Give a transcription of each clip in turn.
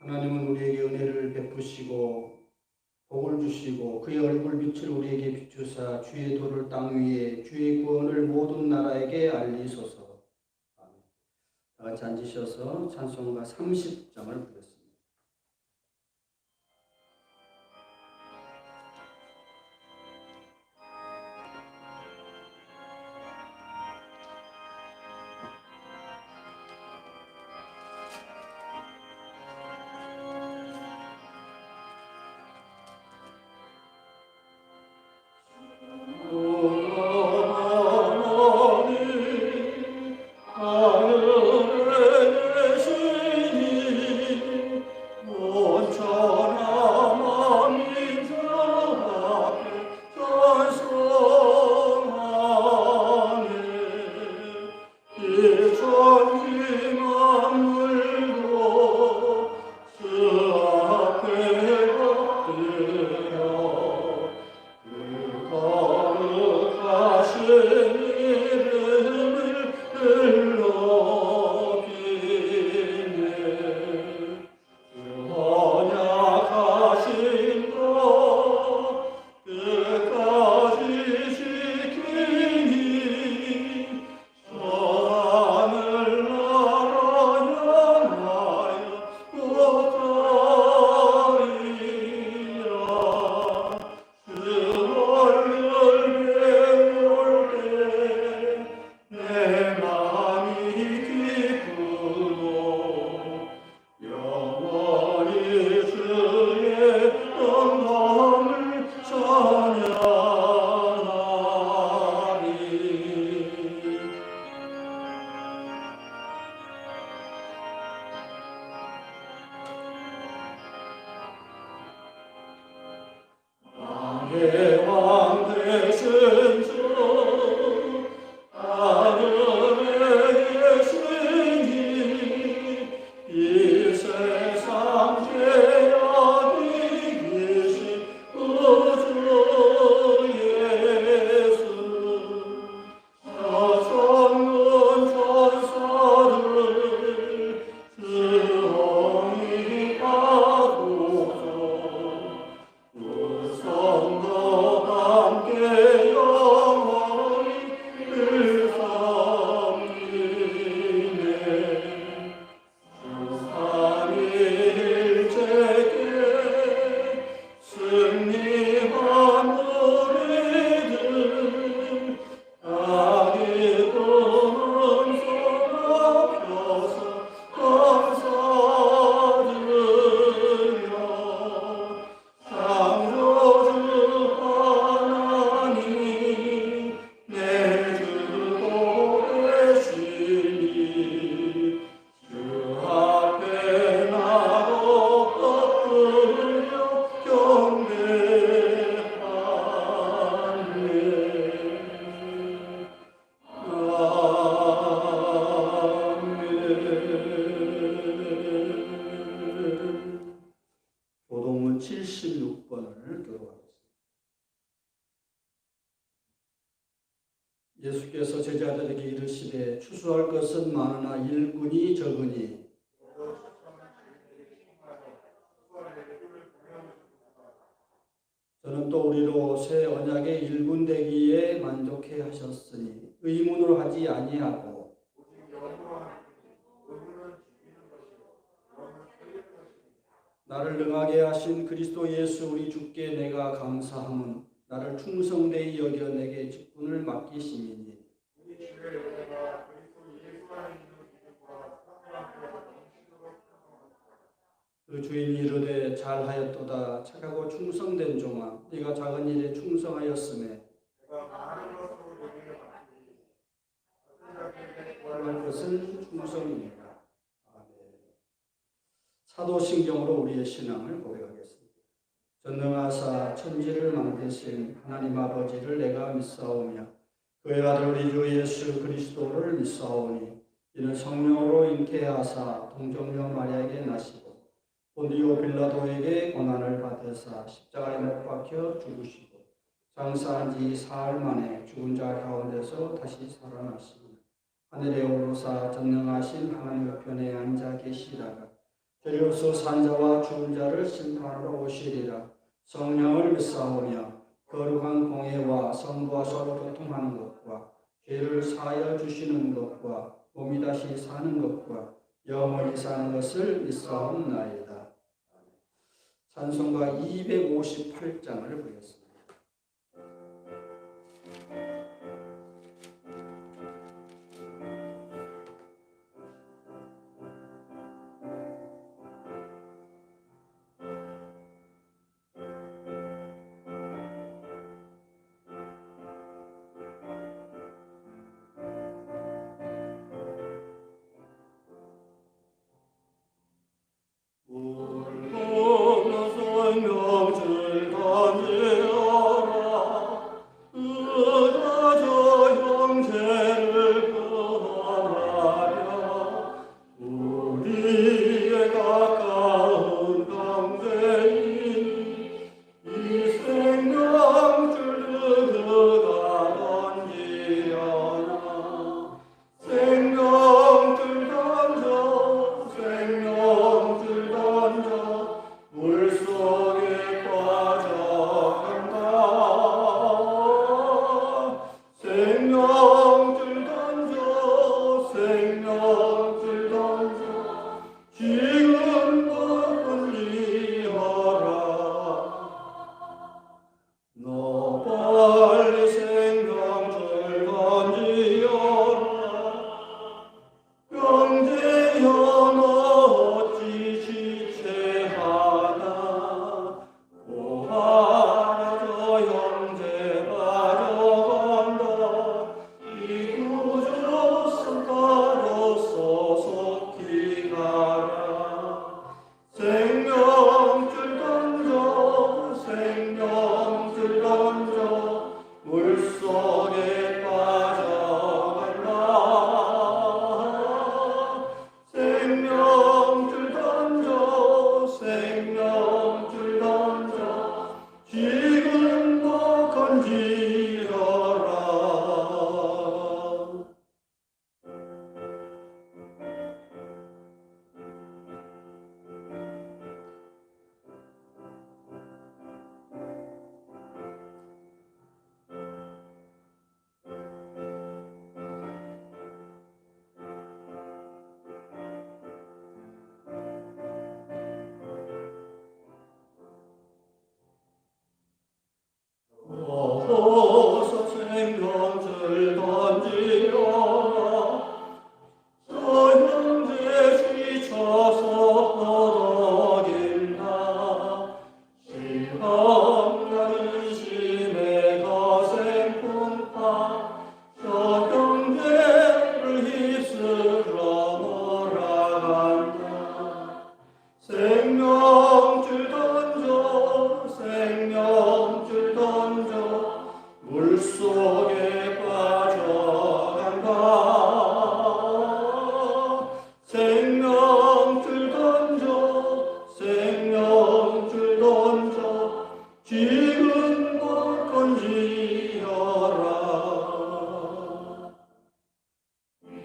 하나님은 우리에게 은혜를 베푸시고 복을 주시고 그의 얼굴 빛을 우리에게 비추사 주의 도를 땅 위에 주의 구원을 모든 나라에게 알리소서. 아멘. 다 같이 앉으셔서 찬송가 30장을 부르겠습니다. 왕 되신 주 하늘의 신이 이 세상 죄악이 계신 구주 예수 천군 천사들 주엉이 하고서 성도 함께 영원히 일삼리네 삼위일체께 승리한 우리들 악이 끊은 손 앞혀서 감사드려 창조주 하나님 내주고 계시니 주 앞에 나로 엎드려 경배하네. 교동문 76번을 교독하겠습니다. 예수께서 제자들에게 이르시되 추수할 것은 많으나 일꾼이 적으니 저는 또 우리로 새 언약의 일꾼 되기에 만족해 하셨으니 의문으로 하지 아니하고 나를 능하게 하신 그리스도 예수 우리 주께 내가 감사함은 나를 충성되이 여겨 내게 직분을 맡기심이니 그 주인이 이르되 잘하였도다 착하고 충성된 종아 네가 작은 일에 충성하였음에 할 것은 충성입니다. 아멘. 사도신경으로 우리의 신앙을 고백하겠습니다. 전능하사 천지를 만드신 하나님 아버지를 내가 믿사오며 그의 아들 우리 주 예수 그리스도를 믿사오니 이는 성령으로 잉태하사 동정녀 마리아에게 나시고 본디오 빌라도에게 고난을 받으사 십자가에 못 박혀 죽으시고 장사한 지 사흘 만에 죽은 자 가운데서 다시 살아나시고 하늘에 오르사 전능하신 하나님 우편에 앉아 계시다가 저리로서 산자와 죽은 자를 심판하러 오시리라. 성령을 믿사오며 거룩한 공예와 성부와 서로 교통하는 것과 죄를 사하여 주시는 것과 몸이 다시 사는 것과 영원히 사는 것을 믿사옵나이다. 찬송가 258장을 보겠습니다. 명줄 던지어라 의자저 형제를 떠나려 우리의 가까운 형제인 이 생명줄 그가 던지려나 생명줄 던져 생명줄 던져 물속에 빠져간다 생명줄 던져 생명줄 던져 지금도 건지어라 너 빨리 생명줄 던지어라 형제여 너 어찌 지체하나 오하라 저 형제 빠져간다 이 구주 성가로서 속히 가라 생명줄 던져 생명줄 던져 물속에 빠져간다 생명줄 던져 생명줄 던져 지금도 건지어라 어서 생명줄 던지어라 저 형제 지쳐서 허덕인다 시험나는 심의 거센 풍파 저 형제를 휩쓸어 몰아간다 생명줄 던져 생명줄 던져 물속에 빠져간다 생명줄 던져 생명줄 던져 지금도 건지어라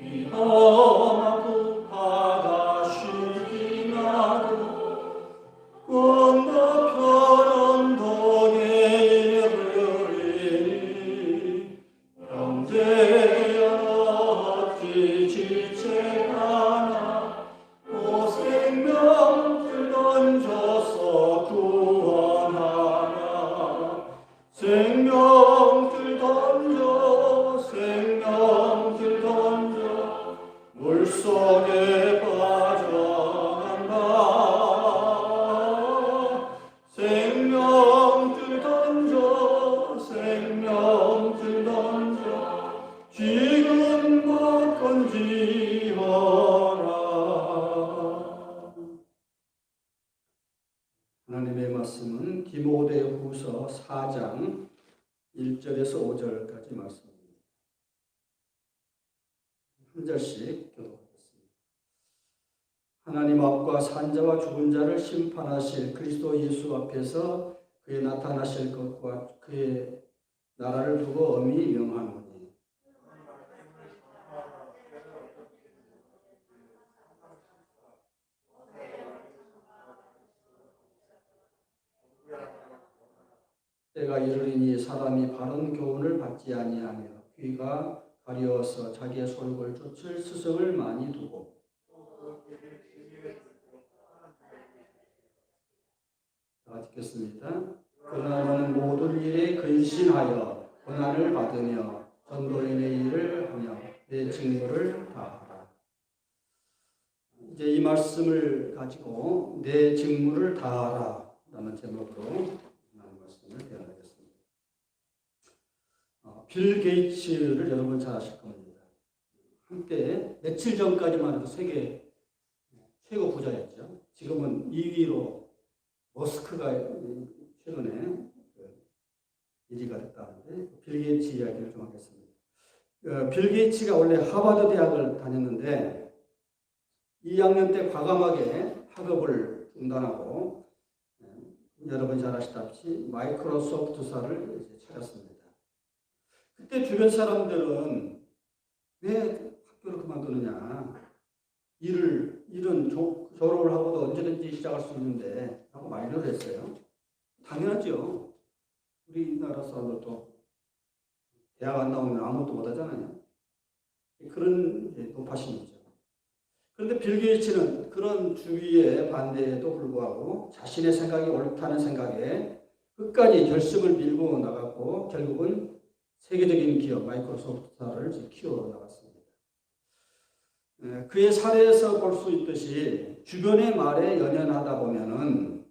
이 험한 풍파가 쉬지 나고 건너편 언덕에 이르리니 형제여 어찌 지체하나 오 생명줄 던져서 구원하라 생명줄 던져 생명줄 던져 물속에 빠져간다 생명줄 던져 생명줄 던져 지금도 건지어라 하나님의 말씀은 디모데후서 4장 1절에서 5절까지 말씀입니다. 한 절씩 교독하겠습니다. 하나님 앞과 산자와 죽은 자를 심판하실 그리스도 예수 앞에서 그의 나타나실 것과 그의 나라를 두고 엄히 명하노니 때가 이르리니 사람이 바른 교훈을 받지 아니하며 귀가 가려워서 자기의 소욕을 쫓을 스승을 많이 두고. 다 듣겠습니다. 그러나 너는 모든 일에 근신하여 고난을 받으며 전도인의 일을 하며 내 직무를 다하라. 이제 이 말씀을 가지고 내 직무를 다하라 라는 제목으로 말씀을 대하겠습니다. 빌 게이츠를 여러분 잘 아실 겁니다. 한때 며칠 전까지만 해도 세계 최고 부자였죠. 지금은 2위로 머스크가 최근에 1위가 됐다는데 빌 게이츠 이야기를 좀 하겠습니다. 빌 게이츠가 원래 하버드 대학을 다녔는데 2학년 때 과감하게 학업을 중단하고 여러분 잘 아시다시피 마이크로소프트사를 이제 차렸습니다. 그때 주변 사람들은 왜 학교를 그만두느냐, 일은 졸업을 하고도 언제든지 시작할 수 있는데 하고 만류를 했어요. 당연하죠. 우리나라 사람들도 대학 안 나오면 아무것도 못하잖아요. 그런 높아심이죠. 그런데 빌 게이츠는 그런 주위의 반대에도 불구하고 자신의 생각이 옳다는 생각에 끝까지 결심을 밀고 나갔고 결국은 세계적인 기업 마이크로소프트사를 키워 나갔습니다. 그의 사례에서 볼 수 있듯이 주변의 말에 연연하다 보면은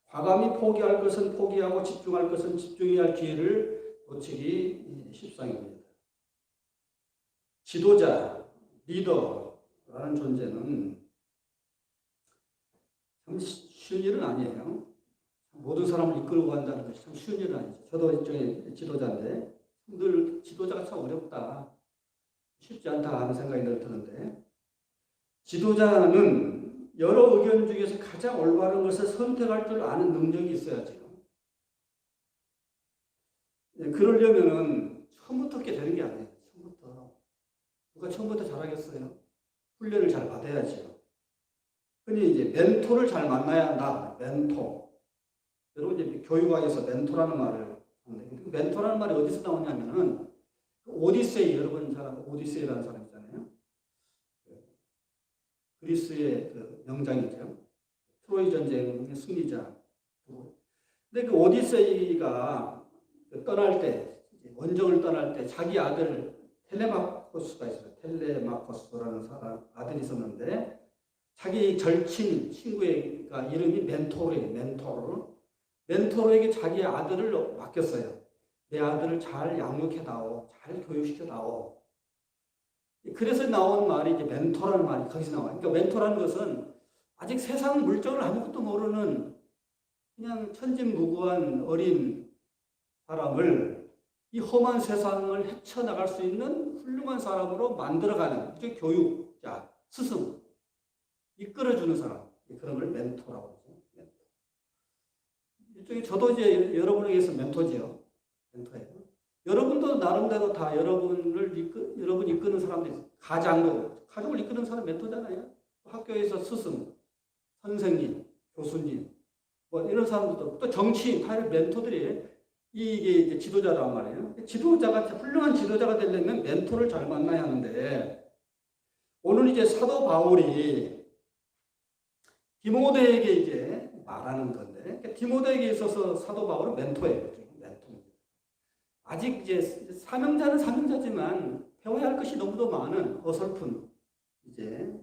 과감히 포기할 것은 포기하고 집중할 것은 집중해야 할 기회를 놓치기 십상입니다. 지도자, 리더라는 존재는 참 쉬운 일은 아니에요. 모든 사람을 이끌고 간다는 것이 참 쉬운 일은 아니죠. 저도 일종의 지도자인데 늘 지도자가 참 어렵다, 쉽지 않다 하는 생각이 늘 드는데, 지도자는 여러 의견 중에서 가장 올바른 것을 선택할 줄 아는 능력이 있어야죠. 그러려면은 처음부터 그렇게 되는 게 아니에요. 처음부터. 누가 처음부터 잘하겠어요? 훈련을 잘 받아야죠. 흔히 이제 멘토를 잘 만나야 한다. 멘토. 여러분 이제 교육학에서 멘토라는 말을 하는데, 멘토라는 말이 어디서 나오냐면은 오디세이, 여러분 잘 아는 오디세이라는 사람 있잖아요. 그리스의 그 명장이죠. 트로이 전쟁의 승리자. 근데 그 오디세이가 떠날 때, 원정을 떠날 때 자기 아들 텔레마코스가 있어요. 텔레마코스라는 사람 아들이 있었는데 자기 절친 친구가 이름이 멘토르예요. 멘토르에게 자기 아들을 맡겼어요. 내 아들을 잘 양육해다오, 잘 교육시켜다오. 그래서 나온 말이 이제 멘토라는 말이 거기서 나와요. 그러니까 멘토라는 것은 아직 세상 물정을 아무것도 모르는 그냥 천진무구한 어린 사람을 이 험한 세상을 헤쳐나갈 수 있는 훌륭한 사람으로 만들어가는 교육자, 스승, 이끌어주는 사람, 그런 걸 멘토라고 하죠. 멘토. 일종의 저도 이제 여러분에 의해서 멘토지요. 멘토예요. 여러분도 나름대로 다 여러분 이끄는 사람들이 가정을 이끄는 사람 멘토잖아요. 학교에서 스승, 선생님, 교수님, 뭐 이런 사람들도 또 정치인, 다 멘토들이 이게 이제 지도자란 말이에요. 훌륭한 지도자가 되려면 멘토를 잘 만나야 하는데, 오늘 이제 사도 바울이 디모데에게 이제 말하는 건데, 디모데에게 있어서 사도 바울은 멘토예요. 아직 이제 사명자는 사명자지만 배워야 할 것이 너무도 많은 어설픈 이제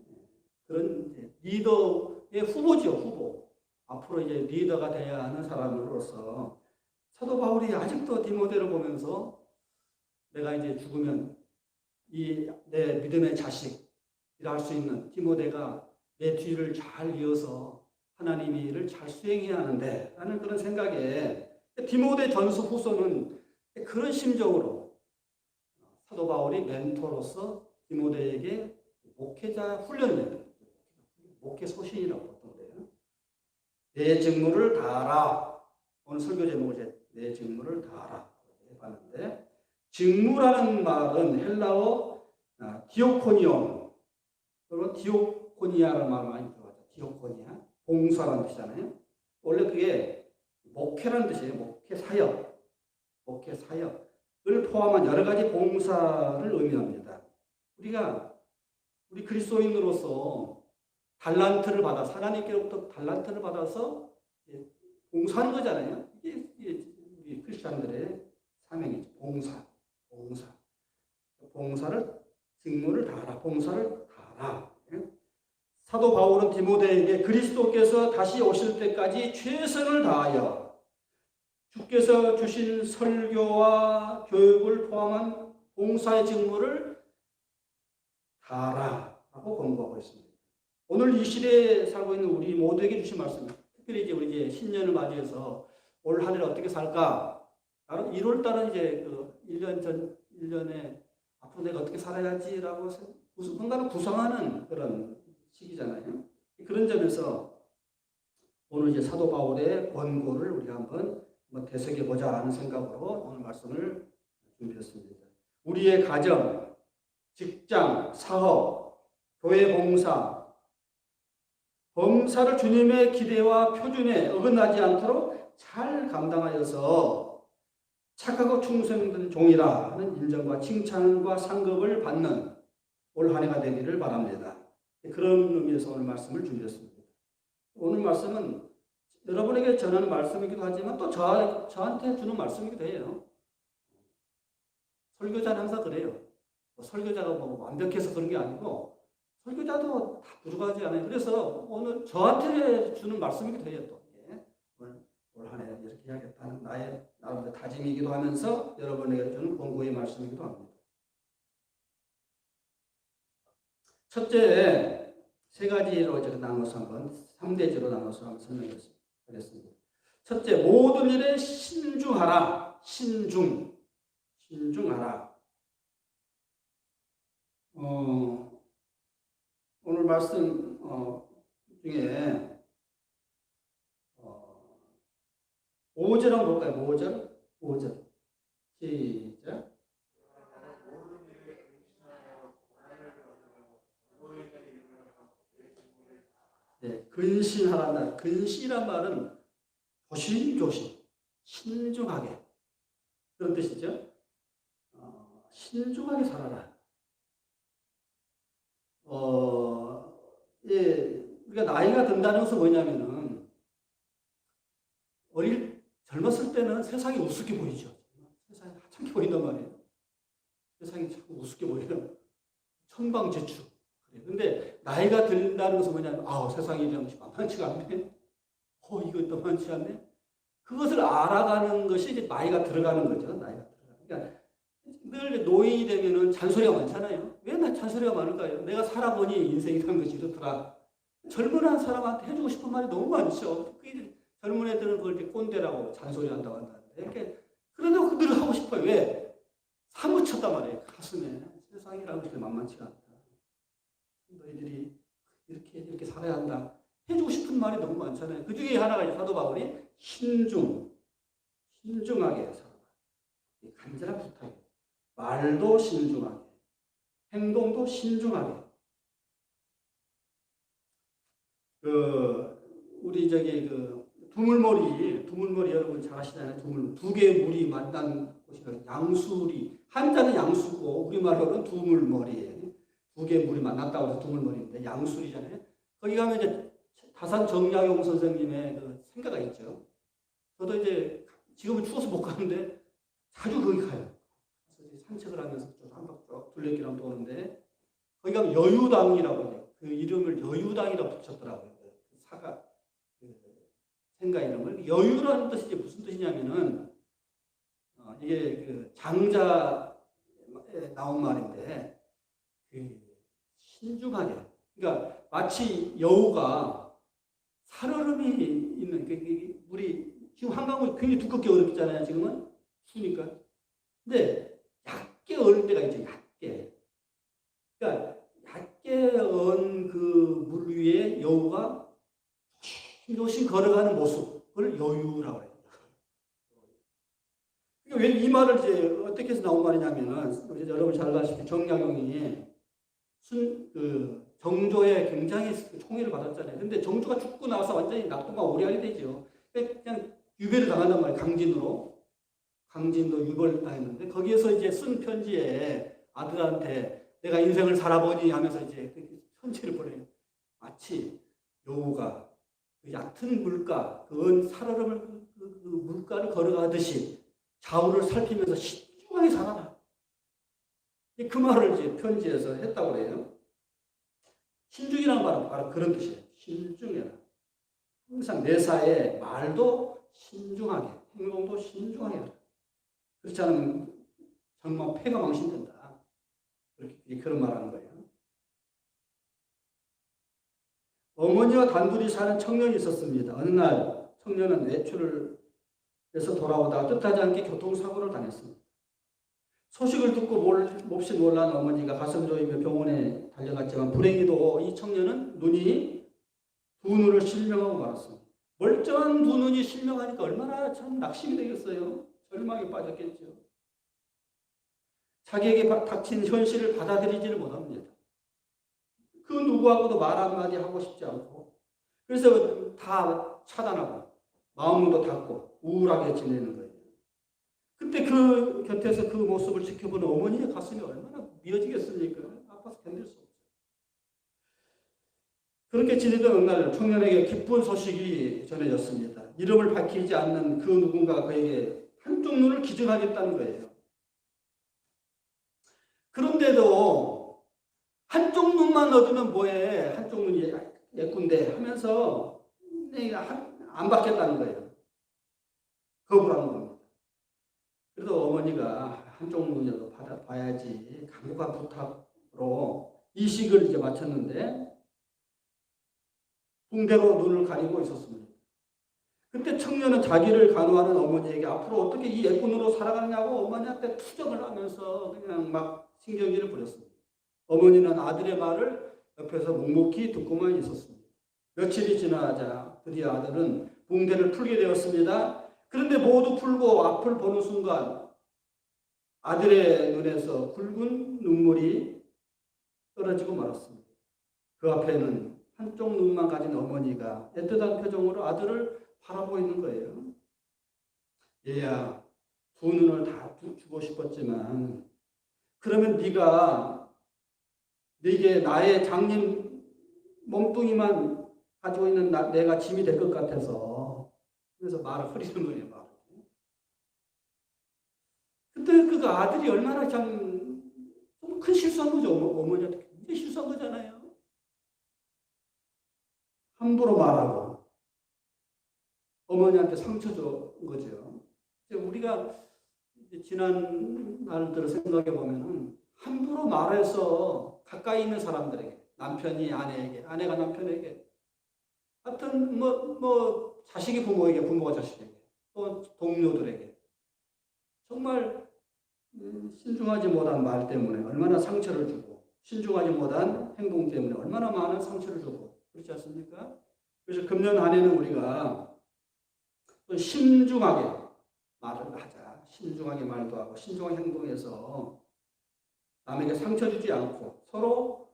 그런 이제 리더의 후보죠, 후보. 앞으로 이제 리더가 돼야 하는 사람으로서 사도 바울이 아직도 디모데를 보면서 내가 이제 죽으면 이 내 믿음의 자식이라 할 수 있는 디모데가 내 뒤를 잘 이어서 하나님의 일을 잘 수행해야 하는데 라는 그런 생각에 디모데 전서 후서는 그런 심정으로 사도 바울이 멘토로서 디모데에게 목회자 훈련을, 목회 소신이라고 보통 그래요. 내 직무를 다하라. 오늘 설교 제목을 내 직무를 다하라 해봤는데, 직무라는 말은 헬라어 디오코니온, 그리고 디오코니아라는 말을 많이 들어봤죠. 디오코니아, 봉사라는 뜻이잖아요. 원래 그게 목회라는 뜻이에요. 목회 사역을 포함한 여러 가지 봉사를 의미합니다. 우리 그리스도인으로서 달란트를 받아서 하나님께로부터 달란트를 받아서 봉사하는 거잖아요. 이게 우리 크리스천들의 사명이죠. 봉사를 직무를 다하라. 봉사를 다하라. 사도 바울은 디모데에게 그리스도께서 다시 오실 때까지 최선을 다하여 주께서 주신 설교와 교육을 포함한 봉사의 직무를 다하라라고 권고하고 있습니다. 오늘 이 시대에 살고 있는 우리 모두에게 주신 말씀입니다. 특별히 이제 우리 신년을 맞이해서 올 한 해를 어떻게 살까? 1월 달은 이제 그 1년에 앞으로 내가 어떻게 살아야지라고 뭔가를 구상하는 그런 시기잖아요. 그런 점에서 오늘 이제 사도 바울의 권고를 우리가 한번 되새겨 보자 하는 생각으로 오늘 말씀을 준비했습니다. 우리의 가정, 직장, 사업, 교회 봉사를 주님의 기대와 표준에 어긋나지 않도록 잘 감당하여서 착하고 충성된 종이라 하는 인정과 칭찬과 상급을 받는 올 한 해가 되기를 바랍니다. 그런 의미에서 오늘 말씀을 준비했습니다. 오늘 말씀은 여러분에게 전하는 말씀이기도 하지만 또 저한테 주는 말씀이기도 해요. 설교자는 항상 그래요. 설교자가 완벽해서 그런 게 아니고 설교자도 다 부족하지 않아요. 그래서 오늘 저한테 주는 말씀이기도 해요. 또 올 한 해 이렇게 해야겠다는 나의 나름대로 다짐이기도 하면서 여러분에게 주는 권고의 말씀이기도 합니다. 첫째, 세 가지로 나눠서 한번 3대지로 나눠서 한번 설명하겠습니다. 첫째, 모든 일에 신중하라. 신중하라. 오늘 말씀 중에 5절 한번 볼까요? 5절. 시작. 네, 근신하란다. 근신이란 말은 조심조심, 신중하게 그런 뜻이죠. 신중하게 살아라. 우리가 나이가 든다는 것은 뭐냐면은 젊었을 때는 세상이 우습게 보이죠. 세상이 하찮게 보인단 말이에요. 세상이 자꾸 우습게 보이는 천방지축. 근데 나이가 든다는 것은 뭐냐면 세상이 만만치가 않네. 이거 또 만만치 않네. 그것을 알아가는 것이 이제 나이가 들어가는 거죠. 그러니까 늘 노인이 되면은 잔소리가 많잖아요. 왜 나 잔소리가 많을까요? 내가 살아보니 인생이라는 것이 이렇더라. 젊은 사람한테 해주고 싶은 말이 너무 많죠. 젊은 애들은 그걸 이제 꼰대라고 잔소리한다고 한다는데 이렇게 그래도 늘 하고 싶어요. 왜? 사무쳤단 말이에요. 가슴에 세상이라는 것이 만만치가 않다. 너희들이 이렇게 살아야 한다. 해주고 싶은 말이 너무 많잖아요. 그 중에 하나가 사도 바울이 신중하게 살아라. 간절한 부탁이에요. 말도 신중하게, 행동도 신중하게. 우리 두물머리 여러분 잘 아시잖아요. 두 개의 물이 만난 곳이거든요. 양수리. 한자는 양수고 우리말로는 두물머리예요. 두 개의 물이 만났다고 해서 두물머리인데 양수리잖아요. 거기 가면 이제 다산 정약용 선생님의 그 생가가 있죠. 저도 이제 지금은 추워서 못 가는데 자주 거기 가요. 그래서 산책을 하면서 한 바퀴 쭉 둘레길 한번 도는데 거기 가면 여유당이라고 해요. 그 이름을 여유당이라고 붙였더라고요. 그 사가 생가 이름을. 여유라는 뜻이 무슨 뜻이냐면은 이게 그 장자에 나온 말인데 신중하게. 그러니까 마치 여우가 살얼음이 있는 물이 지금 한강물이 굉장히 두껍게 얼었잖아요. 지금은 추우니까. 근데 얕게 얼을 때가 있죠. 얕게. 그러니까 얕게 얼은 그 물 위에 여우가 조심 걸어가는 모습, 그걸 여유라고 해요. 왜 이 말을 이제 어떻게 해서 나온 말이냐면은 여러분 잘 아시다시피 정약용이 정조에 굉장히 총애를 받았잖아요. 근데 정조가 죽고 나서 완전히 낙동강 오리알이 되죠. 그냥 유배를 당한단 말이에요. 강진으로 유배를 당했는데 거기에서 이제 쓴 편지에 아들한테 내가 인생을 살아보니 하면서 이제 편지를 보내요. 마치 여우가 그 얕은 물가, 그 살얼음을 그 물가를 걸어가듯이 좌우를 살피면서 신중하게 살아라. 그 말을 이제 편지에서 했다고 그래요. 신중이라는 말은 바로 그런 뜻이에요. 신중해라. 항상 내사에 말도 신중하게, 행동도 신중하게 하라. 그렇지 않으면 정말 패가 망신된다. 그런 말하는 거예요. 어머니와 단둘이 사는 청년이 있었습니다. 어느 날 청년은 외출을 해서 돌아오다가 뜻하지 않게 교통사고를 당했습니다. 소식을 듣고 몹시 놀란 어머니가 가슴 조이며 병원에 달려갔지만 불행히도 이 청년은 두 눈을 실명하고 말았습니다. 멀쩡한 두 눈이 실명하니까 얼마나 참 낙심이 되겠어요. 절망에 빠졌겠죠. 자기에게 닥친 현실을 받아들이지를 못합니다. 그 누구하고도 말 한마디 하고 싶지 않고 그래서 다 차단하고 마음도 닫고 우울하게 지내는 거예요. 그때 그 곁에서 그 모습을 지켜보는 어머니의 가슴이 얼마나 미어지겠습니까? 아파서 견딜 수 없죠. 그렇게 지내던 어느 날 청년에게 기쁜 소식이 전해졌습니다. 이름을 밝히지 않는 그 누군가가 그에게 한쪽 눈을 기증하겠다는 거예요. 그런데도 한쪽 눈만 얻으면 뭐해? 한쪽 눈이 예쁜데 하면서 안 받겠다는 거예요. 거부하는 겁니다. 그래도 어머니가 한쪽 눈이라도 받아봐야지 강력한 부탁으로 이식을 이제 마쳤는데 붕대로 눈을 가리고 있었습니다. 그때 청년은 자기를 간호하는 어머니에게 앞으로 어떻게 이 예쁜 눈으로 살아가느냐고 어머니한테 투정을 하면서 그냥 막 신경질을 부렸습니다. 어머니는 아들의 말을 옆에서 묵묵히 듣고만 있었습니다. 며칠이 지나자 드디어 아들은 붕대를 풀게 되었습니다. 그런데 모두 풀고 앞을 보는 순간 아들의 눈에서 굵은 눈물이 떨어지고 말았습니다. 그 앞에는 한쪽 눈만 가진 어머니가 애틋한 표정으로 아들을 바라보고 있는 거예요. 얘야, 두 눈을 다 주고 싶었지만 그러면 네게 나의 장님 몸뚱이만 가지고 있는 내가 짐이 될 것 같아서 그래서 말을 흐리는 거예요. 말. 근데 그 아들이 얼마나 참 큰 실수한 거죠. 어머니한테 굉장히 실수한 거잖아요. 함부로 말하고 어머니한테 상처 준 거죠. 우리가 지난 날들을 생각해 보면은 함부로 말해서 가까이 있는 사람들에게, 남편이 아내에게, 아내가 남편에게, 하여튼 자식이 부모에게, 부모가 자식에게, 또 동료들에게 정말 신중하지 못한 말 때문에 얼마나 상처를 주고 신중하지 못한 행동 때문에 얼마나 많은 상처를 주고 그렇지 않습니까? 그래서 금년 한 해는 우리가 또 신중하게 말을 하자. 신중하게 말도 하고 신중하게 행동해서 남에게 상처 주지 않고 서로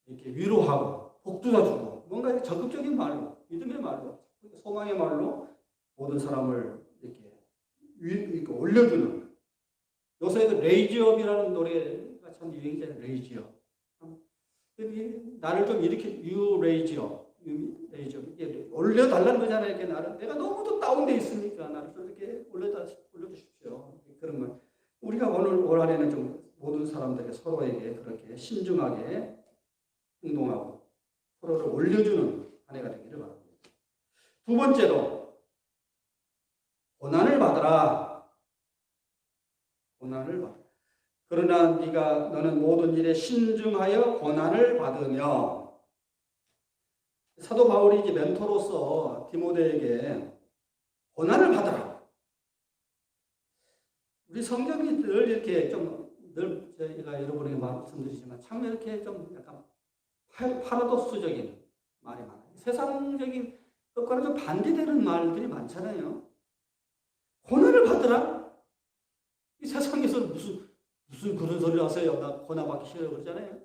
이렇게 위로하고 복두다주고 뭔가 적극적인 말로, 믿음의 말로, 소망의 말로 모든 사람을 이렇게 올려주는. 요새 그 레이지업이라는 노래가 참 유행이잖아요. 레이지업. 나를 좀 이렇게 레이지업 이게 올려달라는 거잖아요. 이렇게 내가 너무도 다운돼 있으니까 나를 좀 이렇게 올려주십시오. 그런 말. 우리가 올 한해는 좀 모든 사람들에게 서로에게 그렇게 신중하게 행동하고 서로를 올려주는 한 해가 되기를 바랍니다. 두 번째로 고난을 받아라. 고난을 받아. 그러나 너는 모든 일에 신중하여 고난을 받으며. 사도 바울이 이제 멘토로서 디모데에게 고난을 받아라. 우리 성경이 늘 이렇게 늘 저희가 여러분에게 말씀드리지만 참 이렇게 좀 약간 파라독스적인 말이 많아요. 세상적인 것과는 좀 반대되는 말들이 많잖아요. 고난을 받으라? 이 세상에서 무슨 그런 소리를 하세요? 나 고난 받기 싫어요 그러잖아요.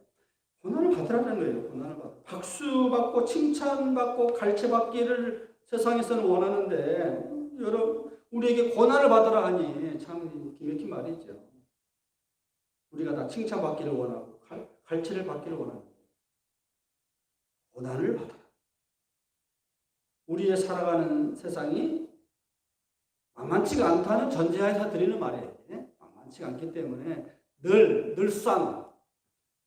고난을 받으라는 거예요. 고난을 받아. 박수 받고 칭찬 받고 갈채 받기를 세상에서는 원하는데 여러분, 우리에게 고난을 받으라 하니 참 기맥힌 말이죠. 우리가 다 칭찬받기를 원하고 갈채를 받기를 원합니다. 고난을 받아라. 우리의 살아가는 세상이 만만치가 않다는 전제하에서 드리는 말이에요. 만만치가 않기 때문에 늘상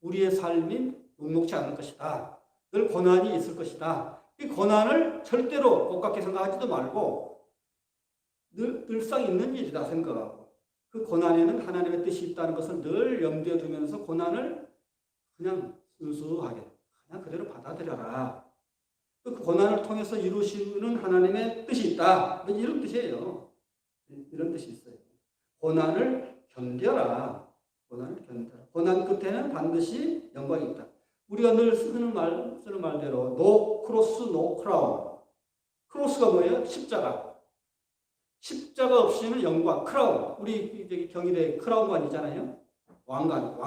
우리의 삶이 녹록지 않을 것이다. 늘 고난이 있을 것이다. 이 고난을 절대로 고깝게 생각하지도 말고 늘상 있는 일이다 생각하고 그 고난에는 하나님의 뜻이 있다는 것을 늘 염두에 두면서 고난을 그냥 순수하게 그냥 그대로 받아들여라. 그 고난을 통해서 이루시는 하나님의 뜻이 있다. 이런 뜻이에요. 이런 뜻이 있어요. 고난을 견뎌라. 고난을 견뎌라. 고난 끝에는 반드시 영광이 있다. 우리가 늘 쓰는 말대로 no cross, no crown. 크로스가 뭐예요? 십자가. 십자가 없이는 영광, 크라운. 우리 저기 경희대 크라운관 있잖아요. 왕관.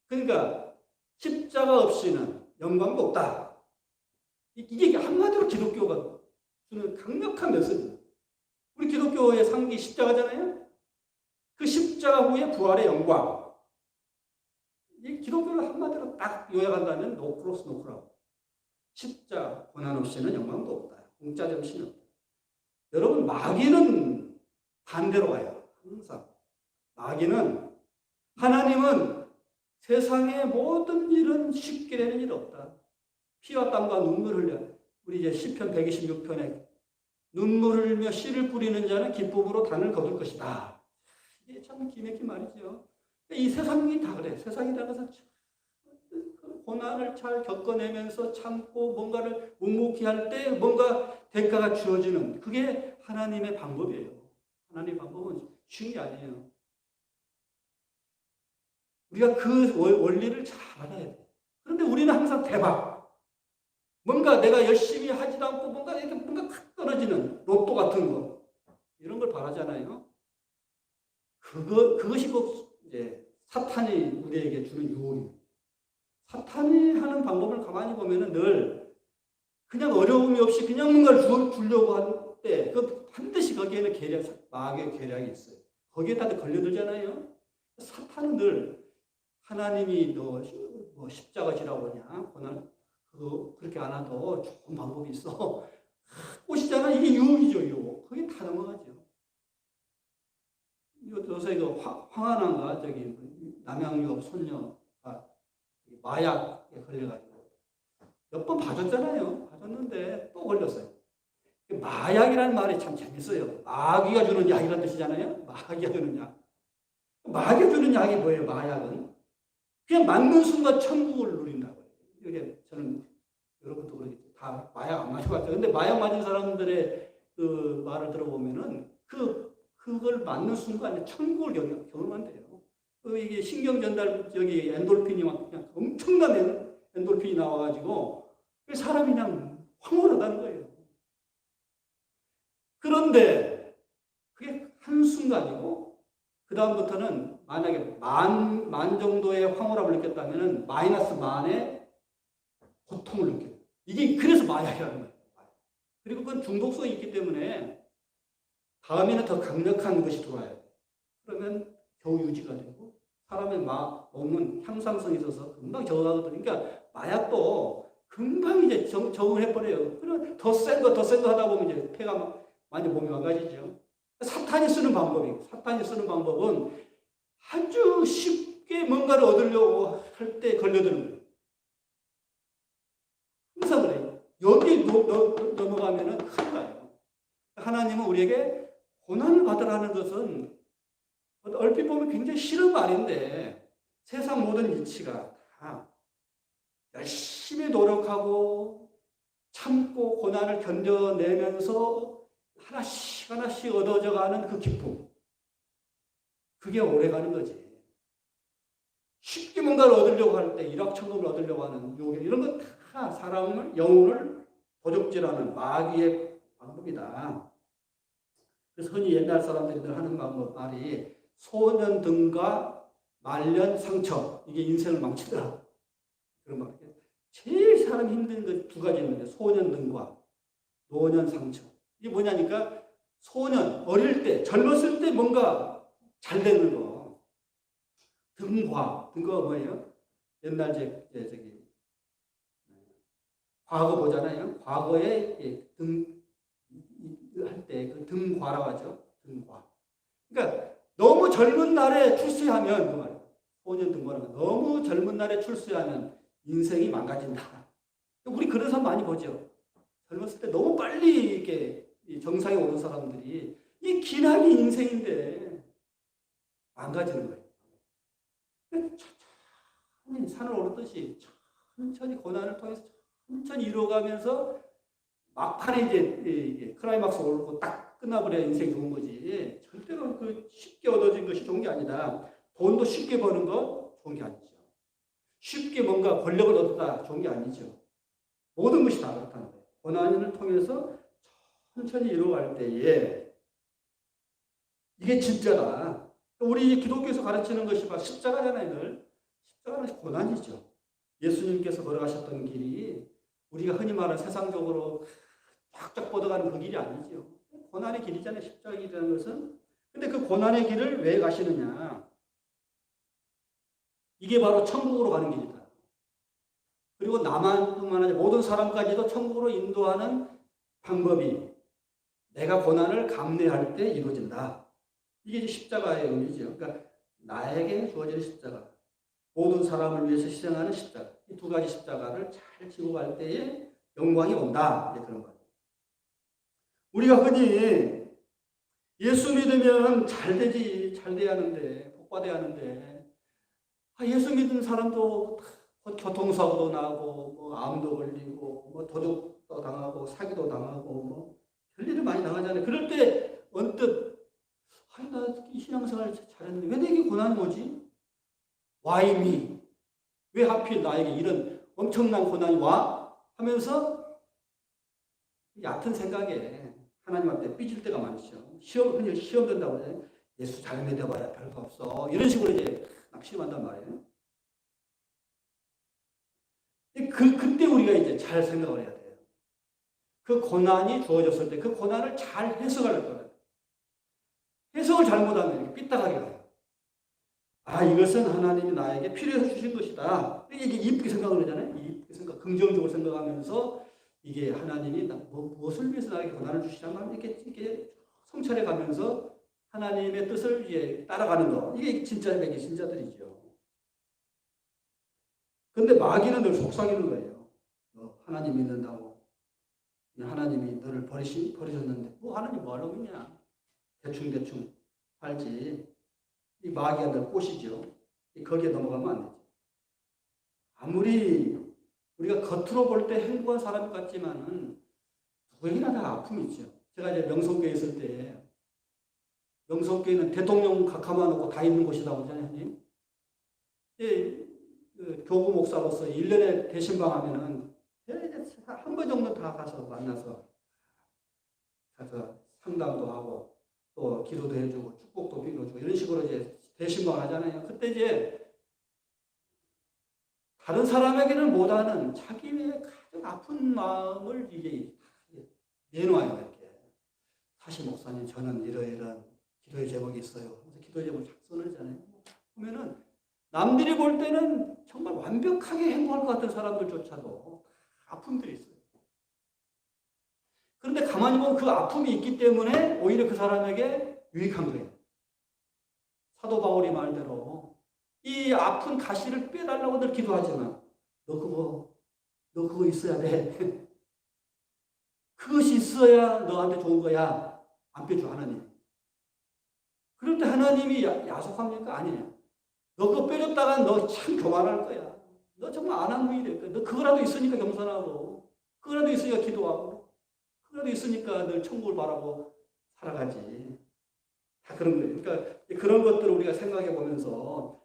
그러니까 십자가 없이는 영광도 없다. 이게 한마디로 기독교가 주는 강력한 메시지입니다. 우리 기독교의 상기 십자가잖아요. 그 십자가 후에 부활의 영광. 이 기독교를 한마디로 딱 요약한다면 노 크로스 노 크라운. 십자가 고난 없이는 영광도 없다. 공짜 정신이 없다. 여러분 마귀는 반대로 와요. 항상 마귀는 하나님은 세상의 모든 일은 쉽게 되는 일 없다. 피와 땀과 눈물 흘려. 우리 이제 시편 126편에 눈물 흘며 씨를 뿌리는 자는 기쁨으로 단을 거둘 것이다. 이게 참 기맥힌 말이죠. 이 세상이 다 그래. 세상이라는 것은 고난을 잘 겪어내면서 참고 뭔가를 묵묵히 할 때 뭔가 대가가 주어지는 그게 하나님의 방법이에요. 하나님의 방법은 쉬운 게 아니에요. 우리가 그 원리를 잘 알아야 돼. 그런데 우리는 항상 대박. 뭔가 내가 열심히 하지도 않고 뭔가 확 떨어지는 로또 같은 거. 이런 걸 바라잖아요. 그것이 꼭 이제 사탄이 우리에게 주는 유혹입니다. 사탄이 하는 방법을 가만히 보면은 늘 그냥 어려움이 없이 그냥 뭔가를 주려고 할 때 반드시 거기에는 마귀의 계략이 있어요. 거기에 다들 걸려들잖아요. 사탄은 늘 하나님이 너 뭐 십자가 지라고 하냐? 고난 그렇게 안 하도 좋은 방법이 있어. 오시잖아. 이게 유혹이죠, 유혹. 그게 다 넘어가죠. 요새 그 황하나인가 저기 남양유 손녀가 마약에 걸려가지고 몇 번 봐줬잖아요. 봐줬는데 또 걸렸어요. 마약이라는 말이 참 재밌어요. 마귀가 주는 약이라는 뜻이잖아요. 마귀가 주는 약. 마귀가 주는 약이 뭐예요? 마약은 그냥 맞는 순간 천국을 누린다고요. 이게 저는 여러분도 그러겠죠. 다 마약 안 맞아봤죠. 근데 마약 맞은 사람들의 그 말을 들어보면은 그걸 맞는 순간 천국을 경험한대요. 이게 신경 전달 저기 엔돌핀이 막 그냥 엄청난 엔돌핀이 나와가지고 사람이 그냥 황홀하다는 거예요. 그런데 그게 한 순간이고 그 다음부터는 만약에 만 정도의 황홀함을 느꼈다면은 마이너스 만의 고통을 느껴요. 이게 그래서 마약이라는 거예요. 그리고 그건 중독성이 있기 때문에 다음에는 더 강력한 것이 들어와요. 그러면 겨우 유지가 되고 사람의 몸은 향상성이 있어서 금방 적응하거든요. 그러니까 마약도 금방 이제 적응을 해버려요. 그럼 더 센 거 하다 보면 이제 폐가 많이 몸이 망가지죠. 사탄이 쓰는 방법은 아주 쉽게 뭔가를 얻으려고 할 때 걸려드는 거예요. 항상 그래요. 여기 넘어가면은 큰일 나요. 하나님은 우리에게 고난을 받으라는 것은 얼핏 보면 굉장히 싫은 말인데 세상 모든 이치가 다 열심히 노력하고 참고 고난을 견뎌내면서 하나씩 얻어져가는 그 기쁨. 그게 오래가는 거지. 쉽게 뭔가를 얻으려고 할 때 일확천금을 얻으려고 하는 요괴 이런 건 다 사람을 영혼을 도적질하는 마귀의 방법이다. 그래서 흔히 옛날 사람들이 늘 하는 말이 소년 등과 말년 상처 이게 인생을 망치더라. 그런 말이에요. 제일 사람 힘든 거 두 가지 있는데 소년 등과 노년 상처. 이게 뭐냐니까 소년 어릴 때 젊었을 때 뭔가 잘 되는 거. 등과가 뭐예요? 옛날 저기 과거 보잖아요. 과거에 할 때 그 등과라고 하죠. 등과. 그러니까 너무 젊은 날에 출세하면 그 말이에요. 소년 등과는 너무 젊은 날에 출세하면 인생이 망가진다. 우리 그런 사람 많이 보죠. 젊었을 때 너무 빨리 이렇게 정상에 오른 사람들이 이 기나긴 인생인데 망가지는 거예요. 천천히 산을 오르듯이 천천히 고난을 통해서 천천히 이루어가면서 막판에 이제 클라이막스 오르고 딱 끝나버려야 인생이 좋은 거지. 절대로 그 쉽게 얻어진 것이 좋은 게 아니다. 돈도 쉽게 버는 거 좋은 게 아니죠. 쉽게 뭔가 권력을 얻었다 좋은 게 아니죠. 모든 것이 다 그렇다는 거예요. 고난을 통해서 천천히 이루어갈 때에 이게 진짜다. 우리 기독교에서 가르치는 것이 바로 십자가잖아요. 늘. 십자가는 고난이죠. 예수님께서 걸어가셨던 길이 우리가 흔히 말하는 세상적으로 쫙쫙 뻗어가는 그 길이 아니죠. 고난의 길이잖아요. 십자가 길이라는 것은. 근데 그 고난의 길을 왜 가시느냐. 이게 바로 천국으로 가는 길이다. 그리고 나만뿐만 아니라 모든 사람까지도 천국으로 인도하는 방법이 내가 고난을 감내할 때 이루어진다. 이게 십자가의 의미죠. 그러니까 나에게 주어지는 십자가, 모든 사람을 위해서 희생하는 십자가, 이 두 가지 십자가를 잘 지고 갈 때에 영광이 온다. 이제 그런 거예요. 우리가 흔히 예수 믿으면 잘 되지, 잘 돼야 하는데, 복받아야 하는데, 예수 믿은 사람도 교통사고도 나고, 뭐 암도 걸리고, 뭐 도둑도 당하고, 사기도 당하고, 뭐 별일을 많이 당하잖아요. 그럴 때 언뜻 나 신앙생활 잘했는데 왜 내게 고난이 오지? Why me? 왜 하필 나에게 이런 엄청난 고난이 와? 하면서 얕은 생각에 하나님한테 삐질 때가 많죠. 흔히 시험 된다고 해요. 예수 잘 믿어봐야 별거 없어. 이런 식으로 이제 낙심한단 말이에요. 그때 우리가 이제 잘 생각을 해야 돼요. 그 고난이 주어졌을 때 그 고난을 잘 해석할 거예요. 해석을 잘못하면 삐딱하게 가요. 이것은 하나님이 나에게 필요해서 주신 것이다. 이게 이쁘게 생각을 하잖아요. 이쁘게 긍정적으로 생각하면서 이게 하나님이 무엇을 위해서 나에게 고난을 주시냐고 하면 이렇게 성찰해 가면서 하나님의 뜻을 이제 따라가는 거. 이게 진짜 맥이 신자들이죠. 근데 마귀는 늘 속삭이는 거예요. 하나님 믿는다고. 하나님이 너를 버리셨는데, 하나님 뭐하러 믿냐? 대충 살지. 이 마귀가 늘 꽃이죠. 거기에 넘어가면 안 되죠. 아무리 우리가 겉으로 볼 때 행복한 사람 같지만은 누구에게나 다 아픔이 있죠. 제가 이제 명성교회 있을 때, 명성교회는 대통령 각하만 놓고 다 있는 곳이라고 하잖아요. 그 교구 목사로서 1년에 대신방 하면은 한 번 정도 다 가서 만나서 상담도 하고 또 기도도 해주고 축복도 빌어주고 이런 식으로 이제 대신방 하잖아요. 그때 이제 다른 사람에게는 못하는 자기의 가장 아픈 마음을 이게 내놓아요. 이렇게. 사실 목사님 저는 이러이러한 기도의 제목이 있어요. 그래서 기도의 제목을 잘 써내잖아요. 보면은 남들이 볼 때는 정말 완벽하게 행복할 것 같은 사람들조차도 아픔들이 있어요. 그런데 가만히 보면 그 아픔이 있기 때문에 오히려 그 사람에게 유익한 거예요. 사도 바울이 말대로 이 아픈 가시를 빼달라고 늘 기도하지만 너 그거 있어야 돼. 그것이 있어야 너한테 좋은 거야. 안 빼줘 하나님. 그럴 때 하나님이 야속합니까? 아니에요. 너 그거 빼줬다가 너 참 교만할 거야. 너 정말 안 하는 일이 될 거야. 너 그거라도 있으니까 겸손하고 그거라도 있으니까 기도하고 그거라도 있으니까 늘 천국을 바라고 살아가지. 다 그런 거예요. 그러니까 그런 것들을 우리가 생각해 보면서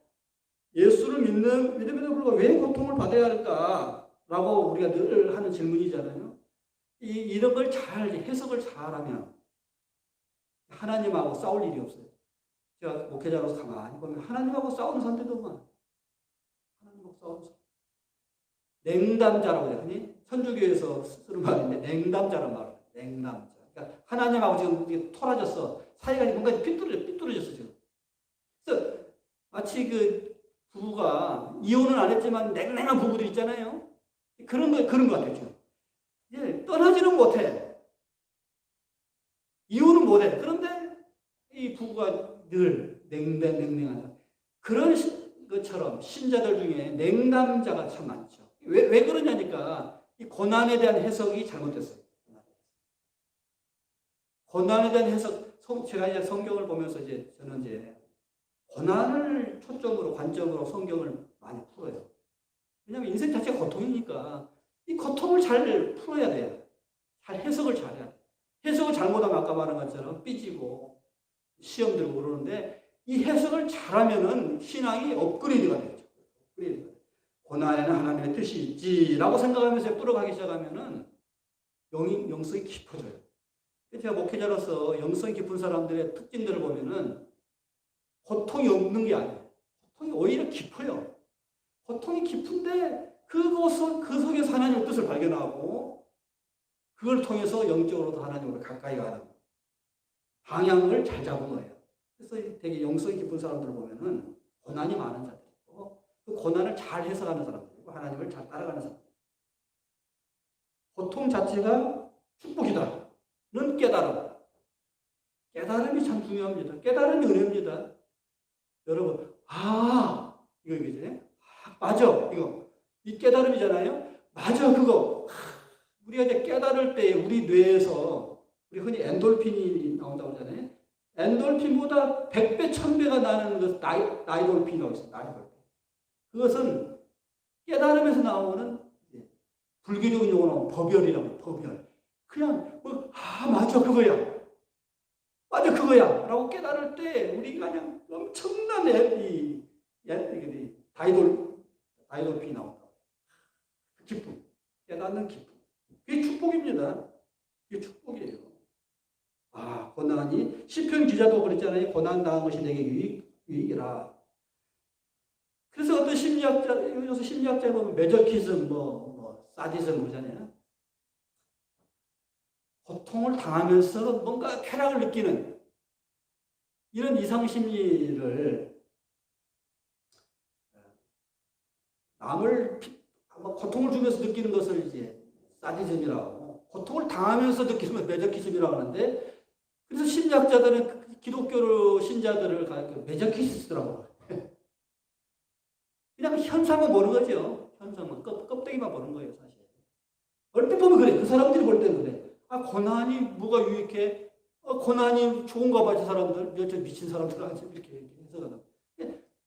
예수를 믿음에도 불구하고 왜 고통을 받아야 할까라고 우리가 늘 하는 질문이잖아요. 이런 걸 잘 해석을 잘하면 하나님하고 싸울 일이 없어요. 제가 목회자로서 가만히 보면 하나님하고 싸우는 상태도 많아요. 하나님하고 싸우는 상태. 냉담자라고 해요. 흔히 천주교에서 쓰는 말인데 냉담자란 말이에요. 냉담자. 그러니까 하나님하고 지금 이게 토라졌어. 사이가 뭔가 삐뚤어졌어 지금. 그래서 마치 그 부부가 이혼은 안 했지만 냉랭한 부부들 있잖아요. 그런 거 같아요 지금. 이제 떠나지는 못해. 이혼은 못해. 그런데 이 부부가 늘 냉랭하다. 그런 것처럼 신자들 중에 냉담자가 참 많죠. 왜 그러냐니까 이 고난에 대한 해석이 잘못됐어요. 고난에 대한 해석, 제가 이제 성경을 보면서 저는 이제 고난을 초점으로 관점으로 성경을 많이 풀어요. 왜냐하면 인생 자체가 고통이니까 이 고통을 잘 풀어야 돼요. 잘 해석을 잘해야 돼요. 해석을 잘못하면 아까 말한 것처럼 삐지고 시험 들고 그러는데 이 해석을 잘하면은 신앙이 업그레이드가 되죠. 고난에는 하나님의 뜻이 있지라고 생각하면서 풀어가기 시작하면은 영성이 깊어져요. 제가 목회자로서 영성이 깊은 사람들의 특징들을 보면은 고통이 없는 게 아니에요. 고통이 오히려 깊어요. 고통이 깊은데 그 속에서 하나님의 뜻을 발견하고 그걸 통해서 영적으로도 하나님으로 가까이 가는 방향을 잘 잡은 거예요. 그래서 되게 영성이 깊은 사람들을 보면은 고난이 많은 자들이고 그 고난을 잘 해석하는 사람들이고 하나님을 잘 따라가는 사람들. 고통 자체가 축복이다는 깨달음. 깨달음이 참 중요합니다. 깨달음이 은혜입니다. 여러분, 이거지? 맞아, 이거. 이 깨달음이잖아요? 맞아, 그거. 우리가 이제 깨달을 때 우리 뇌에서 우리 흔히 엔돌핀이 나온다고 하잖아요. 엔돌핀보다 100배, 1000배가 나는 그 나이돌핀이라고 있어요. 나이돌핀. 그것은 깨달음에서 나오는 불교적인 용어로 법열이라고 해요. 법열. 그냥 맞아 그거야. 맞아 그거야. 라고 깨달을 때 우리가 그냥 엄청난 다이돌핀이 나온다. 기쁨. 깨닫는 기쁨. 그게 축복입니다. 그게 축복이에요. 고난이 시편 기자도 그랬잖아요. 고난 당한 것이 내게 유익이라. 그래서 어떤 요새 심리학자 보면 메저키즘, 사디즘 그러잖아요. 고통을 당하면서 뭔가 쾌락을 느끼는 이런 이상 심리를 남을 고통을 주면서 느끼는 것을 이제 사디즘이라고, 고통을 당하면서 느끼는 걸 메저키즘이라고 하는데, 그래서 심리학자들은 기독교 신자들을 메저키스트라고 그냥 현상만 보는 거죠. 현상만 껍데기만 보는 거예요, 사실. 얼핏 보면 그래. 그 사람들이 볼 때는 그래. 고난이 뭐가 유익해? 고난이 좋은가 봐, 저 사람들. 저 미친 사람들 아니지? 이렇게 해석하다.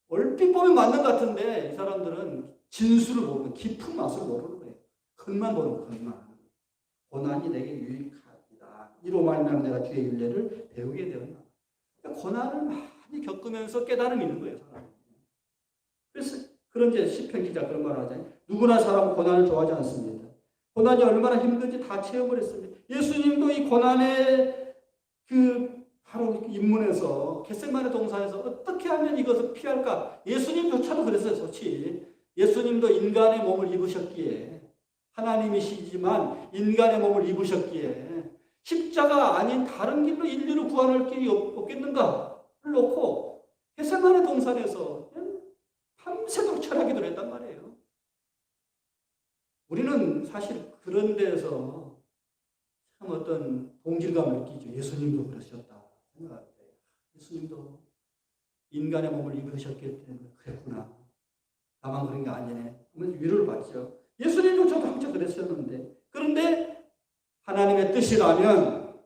얼핏 보면 맞는 것 같은데, 이 사람들은 진수를 모르는, 깊은 맛을 모르는 거예요. 겉만 보는 거예요, 겉만. 고난이 내게 유익하다. 이로 말하면 내가 주의 윤례를 배우게 되었나. 그러니까 고난을 많이 겪으면서 깨달음이 있는 거예요, 사람은. 그래서 그런 이제 시편 기자 그런 말을 하잖아요. 누구나 사람은 고난을 좋아하지 않습니다. 고난이 얼마나 힘든지 다 체험을 했습니다. 예수님도 이 고난의 바로 입문에서 겟세마네 동산에서 어떻게 하면 이것을 피할까? 예수님조차도 그랬어요, 솔직히. 예수님도 인간의 몸을 입으셨기에, 하나님이시지만 인간의 몸을 입으셨기에 십자가 아닌 다른 길로 인류를 구원할 길이 없겠는가를 놓고 겟세마네 동산에서 밤새도록 철학기도를 했단 말이에요. 우리는 사실 그런 데서 참 어떤 동질감을 느끼죠. 예수님도 그러셨다 생각할 때. 예수님도 인간의 몸을 입으셨기 때문에 그랬구나. 나만 그런 게 아니네. 하면서 위로를 받죠. 예수님도 저도 한참 그랬었는데, 그런데 하나님의 뜻이라면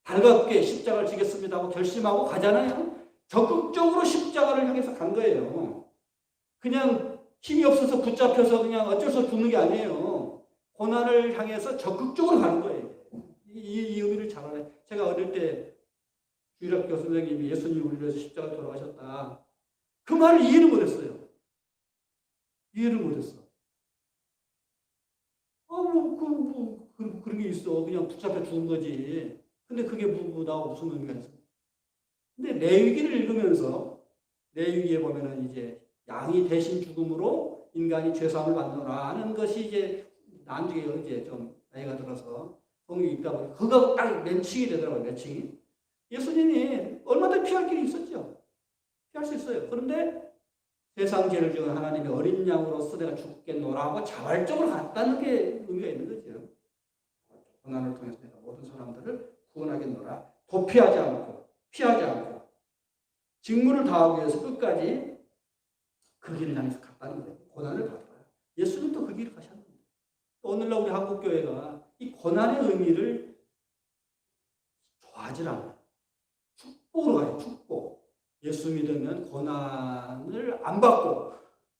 달갑게 십자가를 지겠습니다 하고 결심하고 가잖아요. 적극적으로 십자가를 향해서 간 거예요. 그냥 힘이 없어서 붙잡혀서 그냥 어쩔 수 없이 죽는 게 아니에요. 고난을 향해서 적극적으로 가는 거예요. 이 의미를 잘 알아요. 제가 어릴 때 주일학교 선생님이 예수님이 우리를 위해서 십자가 돌아가셨다. 그 말을 이해를 못했어요. 이해를 못했어. 그런 게 있어. 그냥 붙잡혀 죽은 거지. 근데 그게 나하고 무슨 의미가 있어? 근데 레위기를 읽으면서, 레위기에 보면은 이제 양이 대신 죽음으로 인간이 죄사함을 받노라 하는 것이 이제 나중에 이제 좀 나이가 들어서 성경이 있다 보니 그거 딱 멘칭이 되더라고요. 멘칭이. 예수님이 얼마든지 피할 길이 있었죠. 피할 수 있어요. 그런데 세상 죄를 지은 하나님의 어린 양으로서 내가 죽겠노라 하고 자발적으로 갔다는 게 의미가 있는 거죠. 고난을 통해서 내가 모든 사람들을 구원하겠노라. 도피하지 않고 피하지 않고 직무를 다하기 위해서 끝까지 그 길을 향해서 갔다는 거예요. 고난을 받아요. 예수님 또 그 길을 가셨는데 오늘날 우리 한국교회가 이 고난의 의미를 좋아하지 않아요. 축복으로 가요. 축복. 예수 믿으면 고난을 안 받고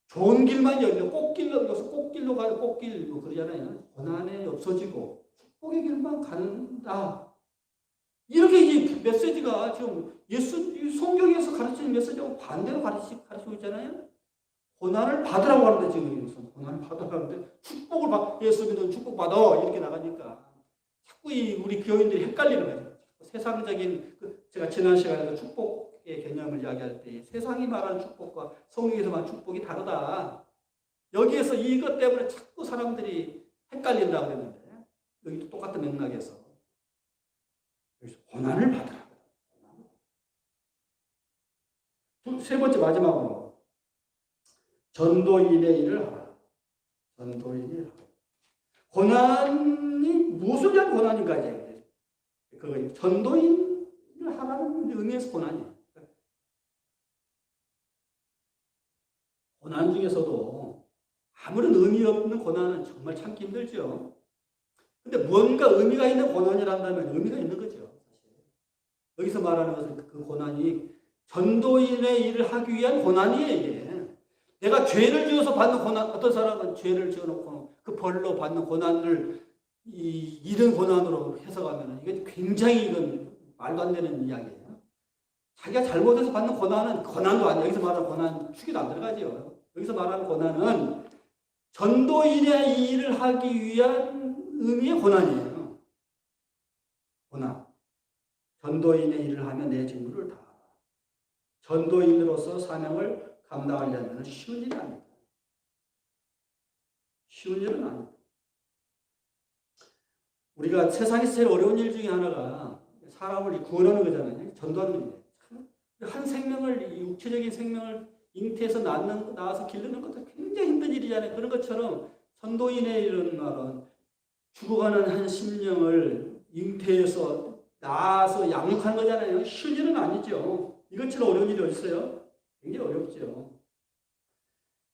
좋은 길만 열려 꽃길로 여기서 꽃길로 가요. 꽃길 뭐 그러잖아요. 고난에 없어지고 축복의 길만 간다. 이렇게 이제 메시지가 지금 성경에서 가르치는 메시지하고 반대로 가르치고 있잖아요. 고난을 받으라고 하는데 지금 무슨 고난을 받으라고 하는데 축복을 예수 믿으면 축복 받아 이렇게 나가니까 자꾸 우리 교인들이 헷갈리는 거예요. 세상적인 제가 지난 시간에 축복의 개념을 이야기할 때 세상이 말하는 축복과 성경에서 말하는 축복이 다르다. 여기에서 이것 때문에 자꾸 사람들이 헷갈린다고 그랬는데 여기도 똑같은 맥락에서 여기서 고난을 받으라. 세 번째 마지막으로 전도인의 일을 하라. 전도인의 일을 하라. 고난이 무엇을 위한 고난인가 이제 그 전도인을 하라는 의미에서 고난이에요. 고난 중에서도 아무런 의미 없는 고난은 정말 참기 힘들죠. 근데 뭔가 의미가 있는 고난이란다면 의미가 있는 거죠. 사실. 여기서 말하는 것은 그 고난이 전도인의 일을 하기 위한 고난이에요. 이게. 내가 죄를 지어서 받는 고난, 어떤 사람은 죄를 지어놓고 그 벌로 받는 고난을 이런 고난으로 해석하면 이게 굉장히 이건 말도 안 되는 이야기예요. 자기가 잘못해서 받는 고난은 고난도 아니에요. 여기서 말하는 고난 축에도 안 들어가죠. 여기서 말하는 고난은 전도인의 일을 하기 위한 의미의 고난이에요. 고난. 전도인의 일을 하면 내 직무를 다하라. 전도인으로서 사명을 감당하려면 쉬운 일이 아닙니다. 쉬운 일은 아닙니다. 우리가 세상에서 제일 어려운 일 중에 하나가 사람을 구원하는 거잖아요. 전도하는 거예요. 한 생명을, 육체적인 생명을 잉태해서 낳아서 기르는 것도 굉장히 힘든 일이잖아요. 그런 것처럼 전도인의 이런 말은 죽어가는 한 심령을 잉태해서 낳아서 양육하는 거잖아요. 쉬운 일은 아니죠. 이것처럼 어려운 일이 어디 있어요? 굉장히 어렵죠.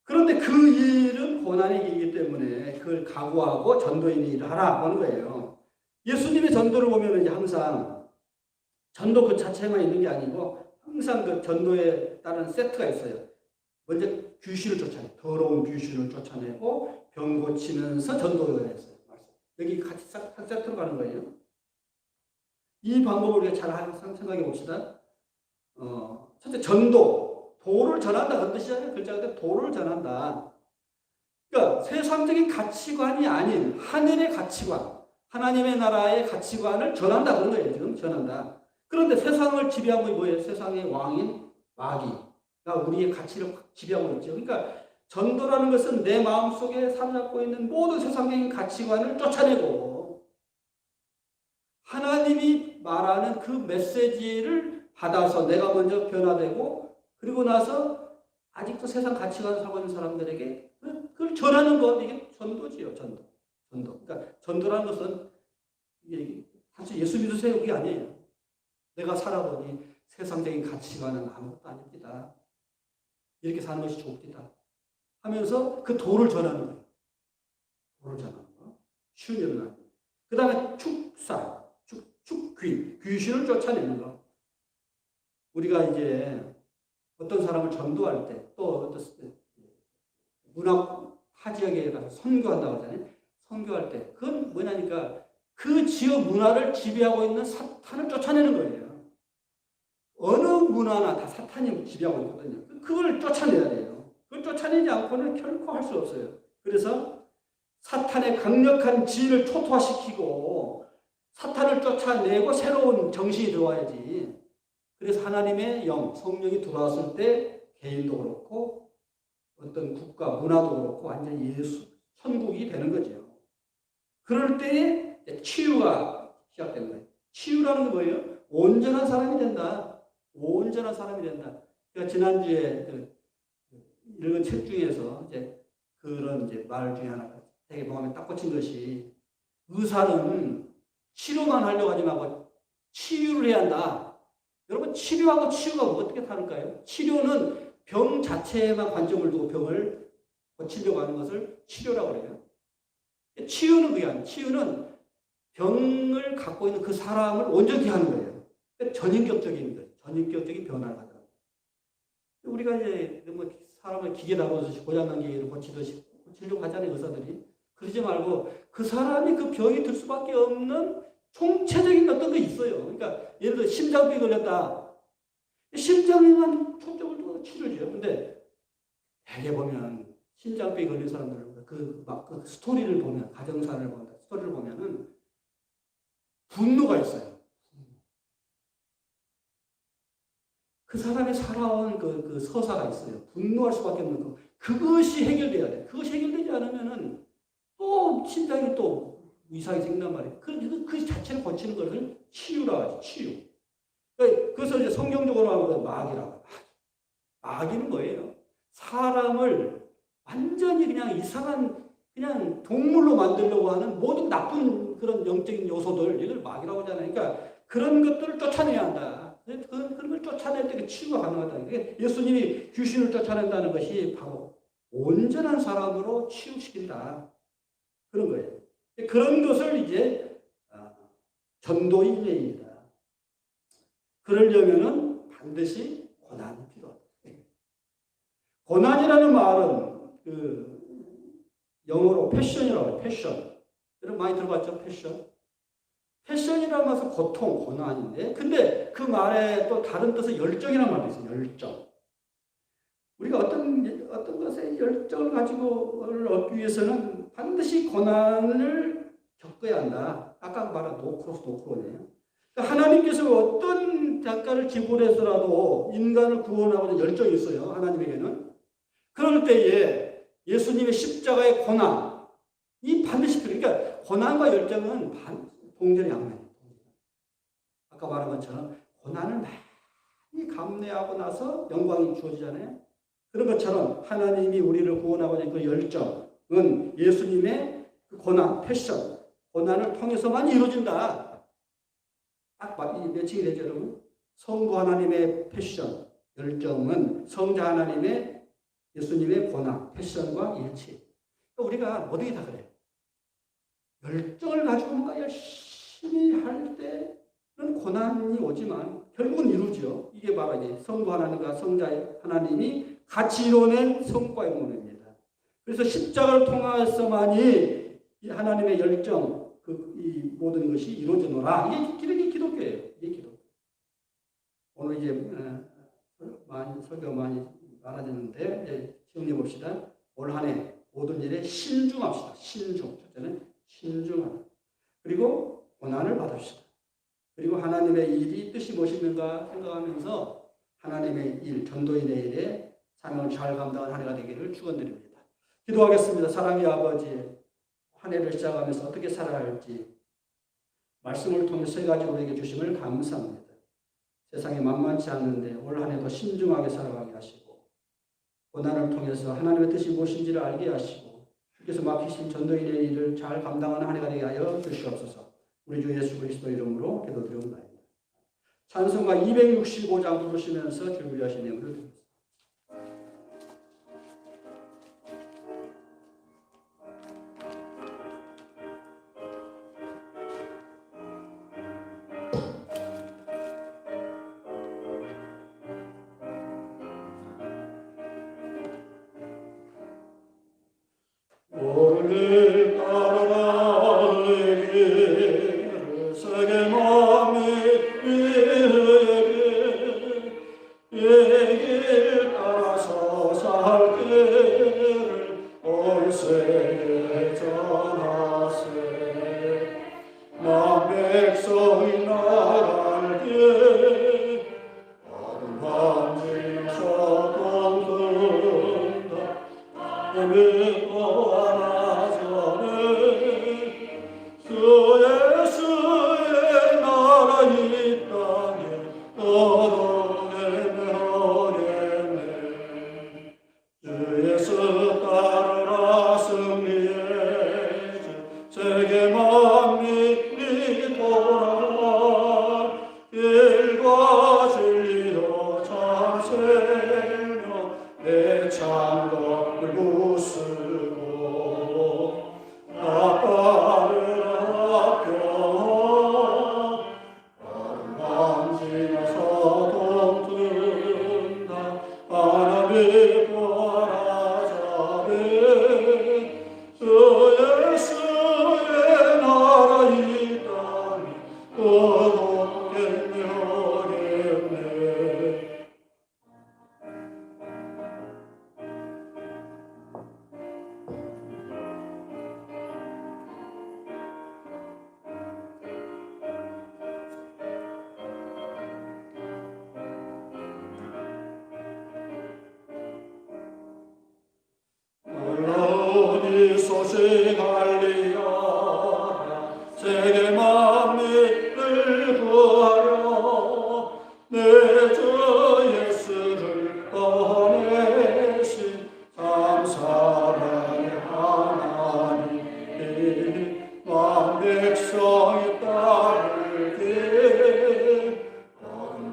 그런데 그 일은 고난의 일이기 때문에 그걸 각오하고 전도인의 일을 하라 하는 거예요. 예수님의 전도를 보면 이제 항상 전도 그 자체만 있는 게 아니고 항상 그 전도에 따른 세트가 있어요. 먼저 귀신을 쫓아내고 더러운 귀신을 쫓아내고 병 고치면서 전도를 했어요. 여기 같이 한 세트로 가는 거예요. 이 방법을 우리가 잘 생각해 봅시다. 첫째 전도, 도를 전한다 그런 뜻이잖아요. 글자가 도를 전한다. 그러니까 세상적인 가치관이 아닌 하늘의 가치관, 하나님의 나라의 가치관을 전한다 그런 거예요. 지금 전한다. 그런데 세상을 지배하고 뭐예요? 세상의 왕인 마귀가 우리의 가치를 지배하고 있죠. 그러니까 전도라는 것은 내 마음속에 사로잡고 있는 모든 세상적인 가치관을 쫓아내고 하나님이 말하는 그 메시지를 받아서 내가 먼저 변화되고 그리고 나서 아직도 세상 가치관을 살고 있는 사람들에게 그걸 전하는 것, 이게 전도지요. 전도. 그러니까 전도라는 것은 이게 사실 예수 믿으세요 그게 아니에요. 내가 살아보니 세상적인 가치관은 아무것도 아닙니다. 이렇게 사는 것이 좋습니다. 하면서 그 도를 전하는 거예요. 도를 전하는 거. 쉬운 일은 아니에요. 그 다음에 축사, 귀신을 쫓아내는 거. 우리가 이제 어떤 사람을 전도할 때, 또 어떤 문화 지역에 가서 선교한다고 하잖아요. 선교할 때. 그건 뭐냐니까 그 지역 문화를 지배하고 있는 사탄을 쫓아내는 거예요. 어느 문화나 다 사탄이 지배하고 있거든요. 그걸 쫓아내야 돼요. 그걸 쫓아내지 않고는 결코 할 수 없어요. 그래서 사탄의 강력한 지위를 초토화시키고 사탄을 쫓아내고 새로운 정신이 들어와야지. 그래서 하나님의 영, 성령이 들어왔을 때 개인도 그렇고 어떤 국가 문화도 그렇고 완전히 예수 천국이 되는 거죠. 그럴 때에 치유가 시작되는 거예요. 치유라는 게 뭐예요? 온전한 사람이 된다. 온전한 사람이 된다. 제가 지난주에 읽은 책 중에서 이제 그런 이제 말 중에 하나가 되게 마음에 딱 꽂힌 것이, 의사는 치료만 하려고 하지 말고 치유를 해야 한다. 여러분, 치료하고 치유가 어떻게 다를까요? 치료는 병 자체에만 관점을 두고 병을 고치려고 하는 것을 치료라고 그래요. 치유는 그게 아니에요. 치유는 병을 갖고 있는 그 사람을 온전히 하는 거예요. 전인격적인 거예요. 전인격적인 변화를 하더라고요. 우리가 이제 뭐 사람을 기계 다루듯이 고장난 기계를 고치려고 하잖아요, 의사들이. 그러지 말고 그 사람이 그 병이 들 수밖에 없는 총체적인 어떤 게 있어요. 그러니까 예를 들어 심장병이 걸렸다. 심장에만 초점을 두고 치료죠. 근데 대개 보면 심장병이 걸린 사람들 그 스토리를 보면, 가정사를 본다. 스토리를 보면은 분노가 있어요. 그 사람이 살아온 그 서사가 있어요. 분노할 수밖에 없는 거. 그것이 해결돼야 돼. 그것이 해결되지 않으면은 또 심장이 또 이상이 생긴단 말이에요. 그 자체를 고치는 것을 치유라 하지, 치유. 그래서 이제 성경적으로 하면 마귀라고. 마귀는 뭐예요? 사람을 완전히 그냥 이상한, 그냥 동물로 만들려고 하는 모든 나쁜 그런 영적인 요소들, 이걸 마귀라고 하잖아요. 그러니까 그런 것들을 쫓아내야 한다. 그런 걸 쫓아낼 때 치유가 가능하다. 예수님이 귀신을 쫓아낸다는 것이 바로 온전한 사람으로 치유시킨다. 그런 거예요. 그런 것을 이제 전도인입니다. 그러려면은 반드시 고난이 필요하다. 고난이라는 말은 영어로 패션이라고 해요. 패션. 여러분 많이 들어봤죠? 패션. 패션이라는 것은 고통, 고난인데, 근데 그 말에 또 다른 뜻은 열정이라는 말도 있어요. 열정. 우리가 어떤 것에 열정을 가지고 얻기 위해서는 반드시 고난을 겪어야 한다. 아까 말한 노크로네요. 그러니까 하나님께서 어떤 대가를 지불해서라도 인간을 구원하고자 열정이 있어요. 하나님에게는. 그럴 때에 예수님의 십자가의 고난이 반드시 필요해요. 그러니까 고난과 열정은 동전의 양면이에요. 아까 말한 것처럼 고난을 많이 감내하고 나서 영광이 주어지잖아요. 그런 것처럼 하나님이 우리를 구원하고자 하는 그 열정은 예수님의 그 고난, 패션, 고난을 통해서만 이루어진다. 딱 매칭이 되죠, 여러분? 성부 하나님의 패션, 열정은 성자 하나님의 예수님의 고난, 패션과 일치. 우리가 모두가 다 그래요. 열정을 가지고 뭔가 열심히 할 때는 고난이 오지만 결국은 이루죠. 이게 바로 이제 성부 하나님과 성자 하나님이 같이 이루어낸 성과의 모습입니다. 그래서 십자가를 통해서만이 이 하나님의 열정, 이 모든 것이 이루어지노라. 이게 기독교예요. 이게 기독교. 오늘 이제 설교 많이 많아졌는데 이제 정리해 봅시다. 올 한 해 모든 일에 신중합시다. 신중. 첫째는 신중하다. 그리고 고난을 받읍시다. 그리고 하나님의 일이 뜻이 무엇인가 생각하면서 하나님의 일, 전도인의 일에 사명을 잘 감당한 한 해가 되기를 축원드립니다. 기도하겠습니다. 사랑의 아버지, 한 해를 시작하면서 어떻게 살아야 할지 말씀을 통해 세 가지 우리에게 주심을 감사합니다. 세상이 만만치 않는데 올 한 해도 신중하게 살아가게 하시고 고난을 통해서 하나님의 뜻이 무엇인지를 알게 하시고 주께서 맡기신 전도인의 일을 잘 감당하는 한 해가 되게 하여 주시옵소서. 우리 주 예수 그리스도 이름으로 기도드리옵나이다. 찬송가 265장 부르시면서 준비하신 내용을 드립니다. 오늘 따라 내게 세계 만민에게 얘길 따라서 살 때를 온 세계에 전하세. 나 백성이 나갈게 어둠 반지쳐 동든다 믿고 알아서는 주 예수의 나라 이 땅에 거듭되겠네. 주 예수 따르라 승리의 주 세계 만민이 돌아가 길과 진리로 참 생명 내 창덕을 부수고 나가르라 평화 만지면서 동튼다 하나님 보라자네 주 예수의 나라 이 땅에 거듭되겠네. 놀라운 소식 알리라 세계 만민을 구하려 내 주 예수를 보내신 참 사랑의 하나님 만 백성이 따르길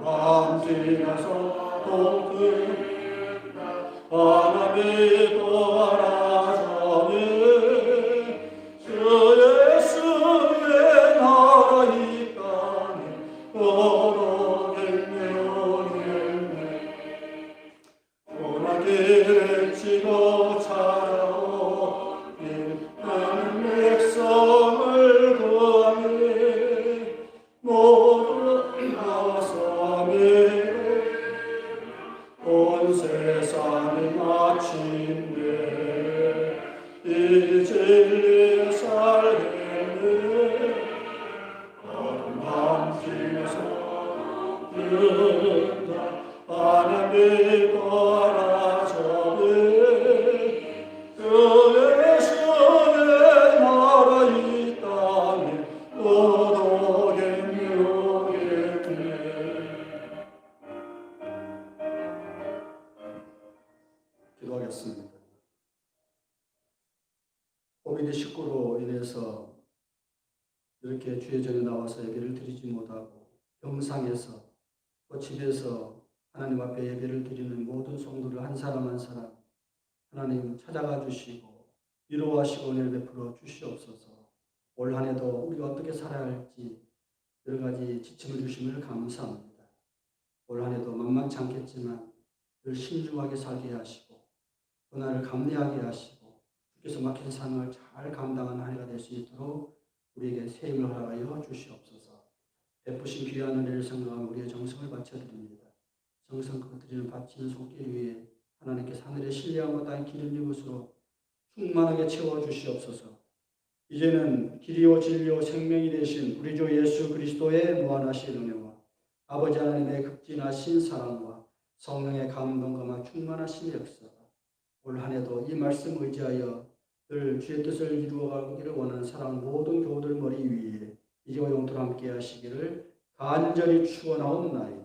만지면서 동튼다 하나님 도와라서는 주 예수의 나라 이 땅에 거듭되겠네. 오라기를 치고 찾아오는 많은 백성을 구하네 모두 나와서 믿고 온 세상이 마침내 이 진리에 살겠네. 만지면서 듣는다 하나님 보라자네 주 예수의 나라 이 땅에 거듭되겠네. 기도하겠습니다. 코비드19로 인해서 이렇게 주의 전에 나와서 예배를 드리지 못하고 병상에서 또 집에서 하나님 앞에 예배를 드리는 모든 성도를 한 사람 한 사람 하나님 찾아가 주시고 위로하시고 은혜를 베풀어 주시옵소서. 올 한 해도 우리가 어떻게 살아야 할지 여러 가지 지침을 주심을 감사합니다. 올 한 해도 만만치 않겠지만 늘 신중하게 살게 하시고 고난을 감내하게 하시고 주께서 맡긴 사명을 잘 감당하는 한 해가 될 수 있도록 우리에게 새 힘을 허락하여 주시옵소서. 베푸신 귀한 은혜를 생각하며 우리의 정성을 바쳐드립니다. 정성껏 드리는 바치는 손길 위에 하나님께서 하늘의 신뢰함과 땅의 기름 것으로 충만하게 채워주시옵소서. 이제는 길이요 진리요 생명이 되신 우리 주 예수 그리스도의 무한하신 은혜와 아버지 하나님의 극진하신 사랑과 성령의 감동과 충만하신 역사가 올 한 해도 이 말씀 의지하여 늘 주의 뜻을 이루어가기를 원하는 사랑 모든 교우들 머리 위에 이제와 영토로 함께 하시기를 간절히 축원하옵나이다.